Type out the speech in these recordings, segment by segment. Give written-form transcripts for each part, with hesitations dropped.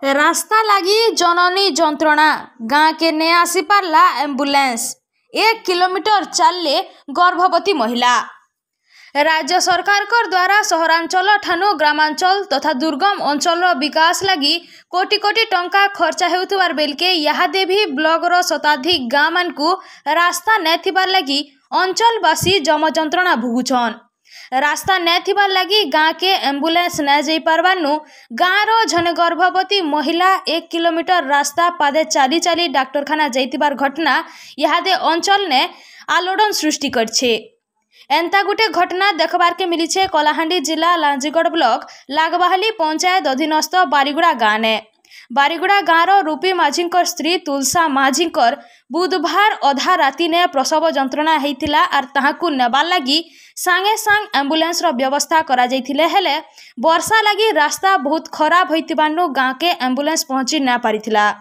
रास्ता लगी जननी जंत्रणा गाँ के ने आसी पारला एम्बुलेंस 1 किलोमीटर चलले गर्भवती महिला। राज्य सरकार द्वारा सहरांचल ठानु ग्रामांचल तथा दुर्गम अंचल विकास लगी कोटी कोटी टंका खर्चा हेउथबार बेलके याहादे भी ब्लॉगर शताधिक गाँ मान को रास्ता नथिबार लगी अंचलवासी जम जंत्रणा भुगुछन। रास्ता नथिबार लगी गाँ के एम्बुलेंस न जाई पारबानु गाँ रो जने गर्भवती महिला 1 किलोमीटर रास्ता पादे चाली चाली डाक्तरखाना जाइतिबार घटना याहादे अंचल ने आलोड़न सृष्टि करछे। एंता गुटे घटना देखबार के मिली छे कलाहांडी जिला लांजीगढ़ ब्लॉक लागबाहली पंचायत अधीनस्थ बारीगुड़ा गाँ ने। बारीगुड़ा गाँव रूपी माझी स्त्री तुलसा माझी बुधवार अधा राति ने प्रसव जंत्रणा होइतिला आर ताहाकु नेबार लगी सांगे सांग एम्बुलेंस रो व्यवस्था करा जाइथिले हेले वर्षा लगी रास्ता बहुत खराब होइतिबानु गाँ के एम्बुलेंस पहुंची ना पारिथिला।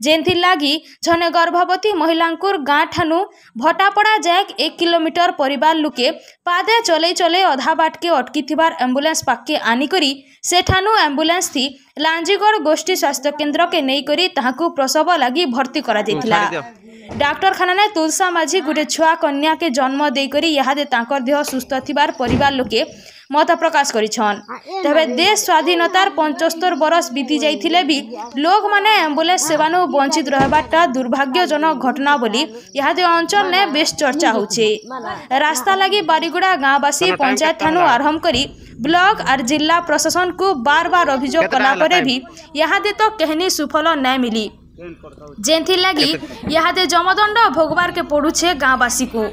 जेनथि लगी जने गर्भवती महिलांकुर गाँ ठानु भटापड़ा जाए 1 किलोमीटर परिवार लुके पादे चले चले अधा बाट के अटकी थिबार एम्बुलेंस पाके आनिकरी से ठानु एम्बुलेंस थी लांजीगढ़ गोष्ठी स्वास्थ्य केन्द्र के नहीं करी ताहाकु प्रसव लगी भर्ती करा जाइथिला। डाक्तरखाना ने तुलसा माझी गुटे छुआ कन्या के जन्म देकरी याहादे तांकर देह सुस्थ थिबार परिवार लोके मत प्रकाश करिछन। तबे देश स्वाधीनतार 75 बरस बीती जाइथिले भी लोग माने एम्बुलेंस सेवानु वंचित रहबाटा दुर्भाग्यजनक घटना बोली याहादे अंचल ने बेस चर्चा होचे। रास्ता लगी बारीगुड़ा गाँववासी पंचायत ठानु आरंभ करी ब्लॉक और जिला प्रशासन को बार बार अभियोग कला परे भी याहादे तो कहनी सुफल न मिली। जेनथि लगी याहादे जमदंड भोगवार के पड़ुछे गाँववासी को।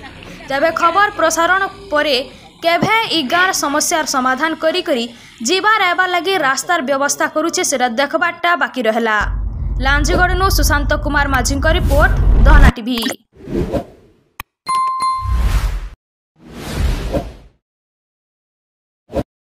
तबे खबर प्रसारण परे केभे ई गाँव समस्यार समाधान करी करी जीवार आबार लगी रास्तार व्यवस्था करुछे सेटा देखबाटा बाकी रहला। लांजीगढ़ नु सुशांत कुमार माझी रिपोर्ट दहना टीवी।